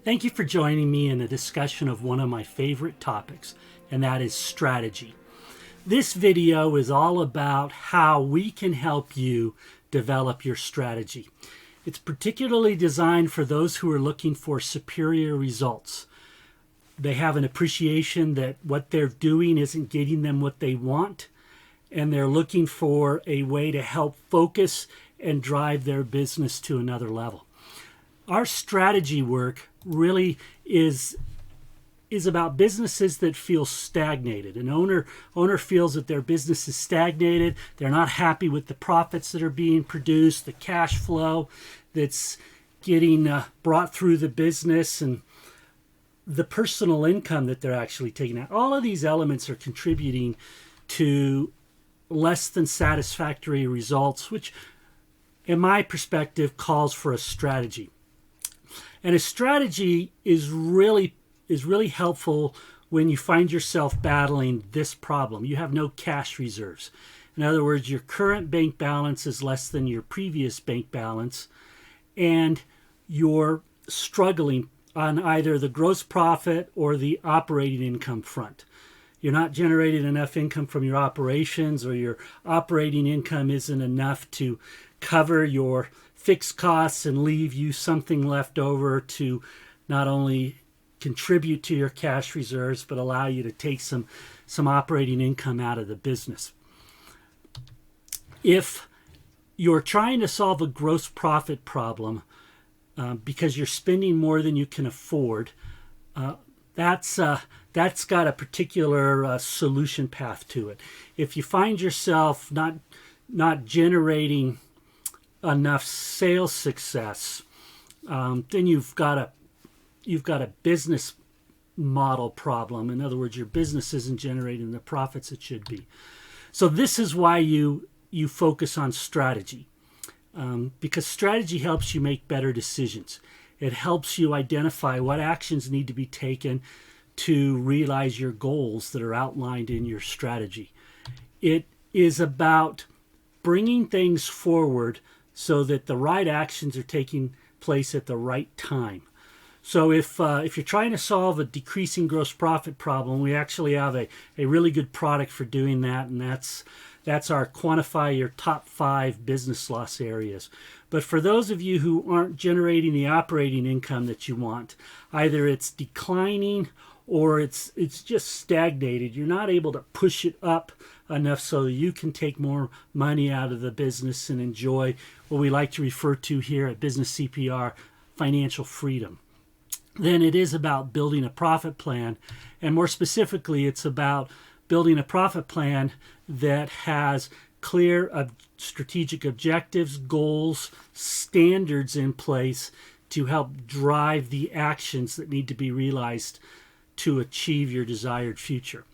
Thank you for joining me in a discussion of one of my favorite topics, and that is strategy. This video is all about how we can help you develop your strategy. It's particularly designed for those who are looking for superior results. They have an appreciation that what they're doing isn't getting them what they want, and they're looking for a way to help focus and drive their business to another level. Our strategy work really is about businesses that feel stagnated. An owner feels that their business is stagnated. They're not happy with the profits that are being produced, the cash flow that's getting brought through the business, and the personal income that they're actually taking out. All of these elements are contributing to less than satisfactory results, which in my perspective calls for a strategy. And a strategy is really helpful when you find yourself battling this problem. You have no cash reserves. In other words, your current bank balance is less than your previous bank balance, and you're struggling on either the gross profit or the operating income front. You're not generating enough income from your operations, or your operating income isn't enough to cover your fixed costs and leave you something left over to not only contribute to your cash reserves, but allow you to take some operating income out of the business. If you're trying to solve a gross profit problem because you're spending more than you can afford, that's got a particular solution path to it. If you find yourself not generating enough sales success, then you've got a business model problem. In other words, your business isn't generating the profits it should be. So this is why you focus on strategy, because strategy helps you make better decisions. It helps you identify what actions need to be taken to realize your goals that are outlined in your strategy. It is about bringing things forward so that the right actions are taking place at the right time. So if you're trying to solve a decreasing gross profit problem, we actually have a really good product for doing that, and that's our Quantify Your Top 5 Business Loss Areas. But for those of you who aren't generating the operating income that you want, either it's declining or it's just stagnated, you're not able to push it up enough so that you can take more money out of the business and enjoy what we like to refer to here at Business CPR, financial freedom, then it is about building a profit plan. And more specifically, it's about building a profit plan that has clear strategic objectives, goals, standards in place to help drive the actions that need to be realized to achieve your desired future.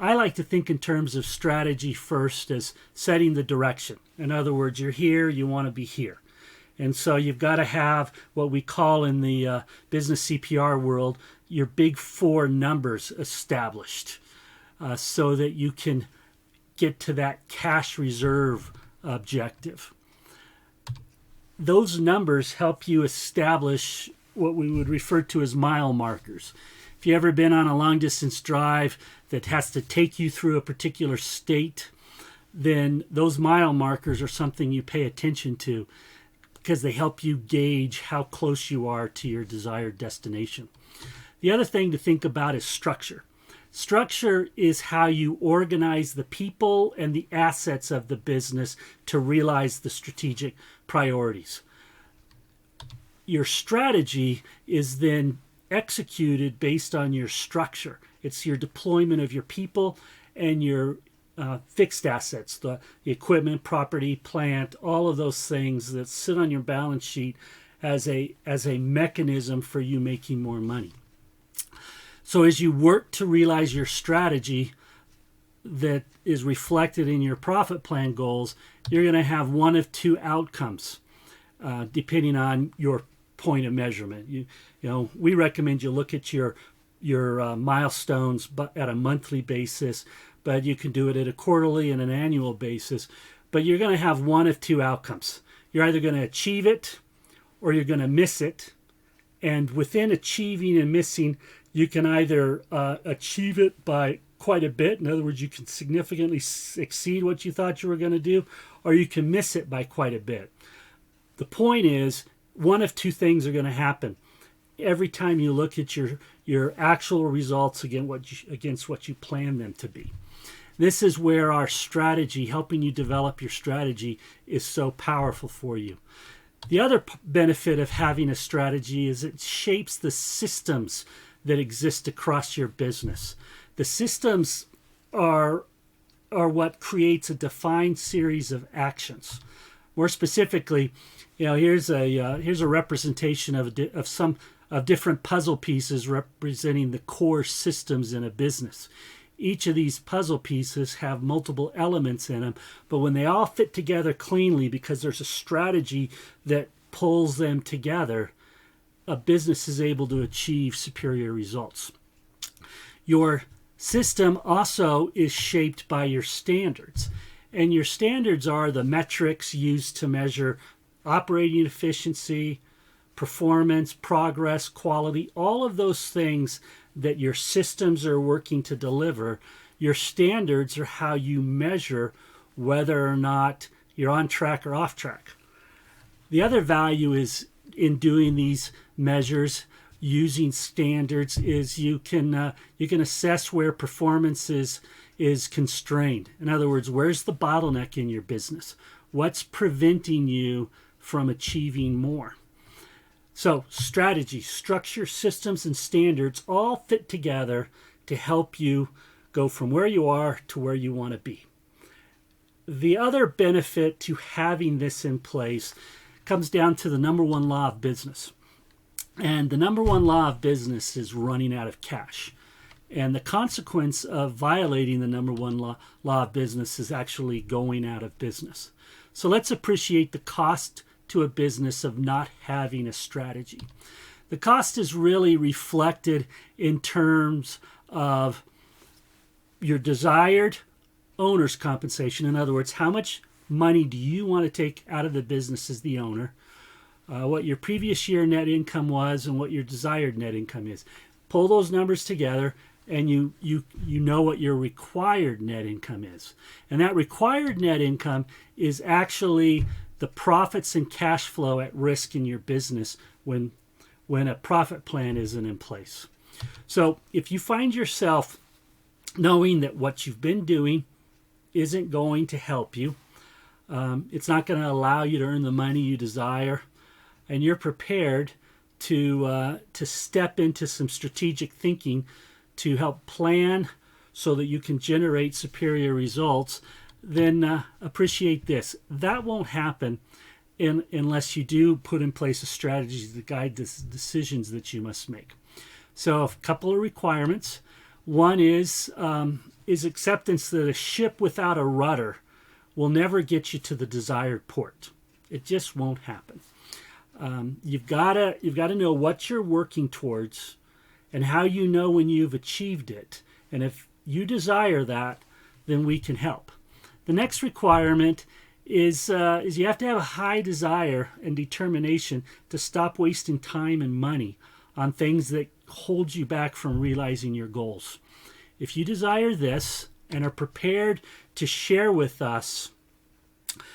I like to think in terms of strategy first as setting the direction. In other words, you're here, you want to be here. And so you've got to have what we call in the business CPR world your big four numbers established so that you can get to that cash reserve objective. Those numbers help you establish what we would refer to as mile markers. If you've ever been on a long distance drive that has to take you through a particular state, then those mile markers are something you pay attention to because they help you gauge how close you are to your desired destination. The other thing to think about is structure. Structure is how you organize the people and the assets of the business to realize the strategic priorities. Your strategy is then executed based on your structure. It's your deployment of your people and your fixed assets, the equipment, property, plant, all of those things that sit on your balance sheet as a mechanism for you making more money. So as you work to realize your strategy that is reflected in your profit plan goals, you're going to have one of two outcomes depending on your point of measurement. We recommend you look at your milestones but at a monthly basis, but you can do it at a quarterly and an annual basis. But you're going to have one of two outcomes. You're either going to achieve it or you're going to miss it, And within achieving and missing, you can either achieve it by quite a bit. In other words, you can significantly exceed what you thought you were going to do, or you can miss it by quite a bit. The point is, one of two things are going to happen every time you look at your actual results against what you plan them to be. This is where our strategy, helping you develop your strategy, is so powerful for you. The other benefit of having a strategy is it shapes the systems that exist across your business. The systems are what creates a defined series of actions. More specifically, here's a representation of some different puzzle pieces representing the core systems in a business. Each of these puzzle pieces have multiple elements in them, but when they all fit together cleanly because there's a strategy that pulls them together, a business is able to achieve superior results. Your system also is shaped by your standards, and your standards are the metrics used to measure operating efficiency, performance, progress, quality, all of those things that your systems are working to deliver. Your standards are how you measure whether or not you're on track or off track. The other value is in doing these measures using standards is you can assess where performance is constrained. In other words, where's the bottleneck in your business? What's preventing you from achieving more? So strategy, structure, systems, and standards all fit together to help you go from where you are to where you want to be. The other benefit to having this in place comes down to the number one law of business. And the number one law of business is running out of cash. And the consequence of violating the number one law of business is actually going out of business. So let's appreciate the cost to a business of not having a strategy. The cost is really reflected in terms of your desired owner's compensation. In other words, how much money do you want to take out of the business as the owner, what your previous year net income was, and what your desired net income is. Pull those numbers together, and you know what your required net income is. And that required net income is actually the profits and cash flow at risk in your business when a profit plan isn't in place. So if you find yourself knowing that what you've been doing isn't going to help you, it's not going to allow you to earn the money you desire, and you're prepared to step into some strategic thinking to help plan so that you can generate superior results, then appreciate this. That won't happen unless you do put in place a strategy to guide the decisions that you must make. So a couple of requirements. One is acceptance that a ship without a rudder will never get you to the desired port. It just won't happen. You've got to know what you're working towards and how you know when you've achieved it. And if you desire that, then we can help. The next requirement is you have to have a high desire and determination to stop wasting time and money on things that hold you back from realizing your goals. If you desire this and are prepared to share with us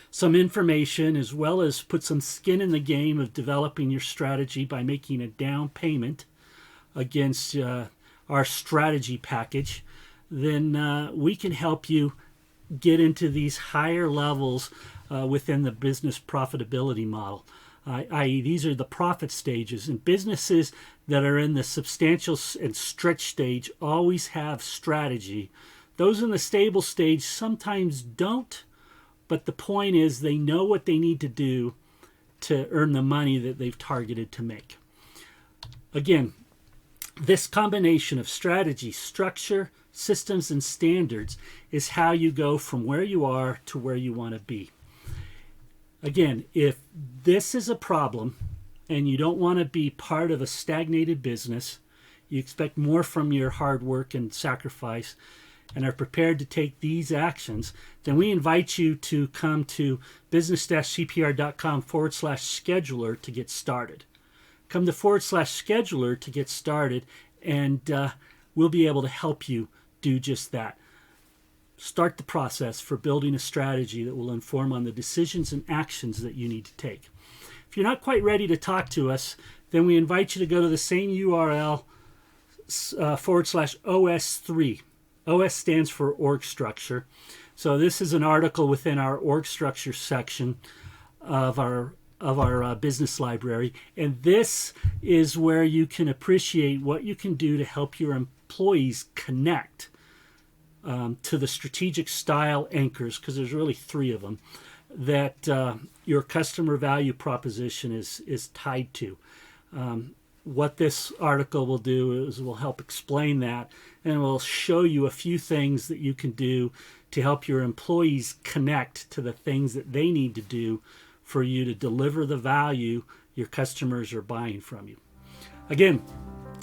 some information as well as put some skin in the game of developing your strategy by making a down payment against our strategy package, then we can help you get into these higher levels within the business profitability model. I.e., these are the profit stages. And businesses that are in the substantial and stretch stage always have strategy. Those in the stable stage sometimes don't, but the point is they know what they need to do to earn the money that they've targeted to make. Again, this combination of strategy, structure, systems, and standards is how you go from where you are to where you want to be. Again, if this is a problem and you don't want to be part of a stagnated business, you expect more from your hard work and sacrifice, and are prepared to take these actions, then we invite you to come to business-cpr.com/scheduler to get started. come to /scheduler to get started, and we'll be able to help you do just that. Start the process for building a strategy that will inform on the decisions and actions that you need to take. If you're not quite ready to talk to us, then we invite you to go to the same URL /OS3. OS stands for org structure. So this is an article within our org structure section of our business library, and this is where you can appreciate what you can do to help your employees connect to the strategic style anchors, because there's really 3 of them, that your customer value proposition is tied to. What this article will do is will help explain that, and will show you a few things that you can do to help your employees connect to the things that they need to do for you to deliver the value your customers are buying from you. Again,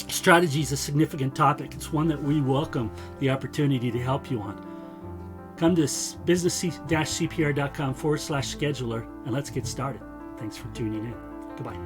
strategy is a significant topic. It's one that we welcome the opportunity to help you on. Come to business-cpr.com /scheduler and let's get started. Thanks for tuning in. Goodbye.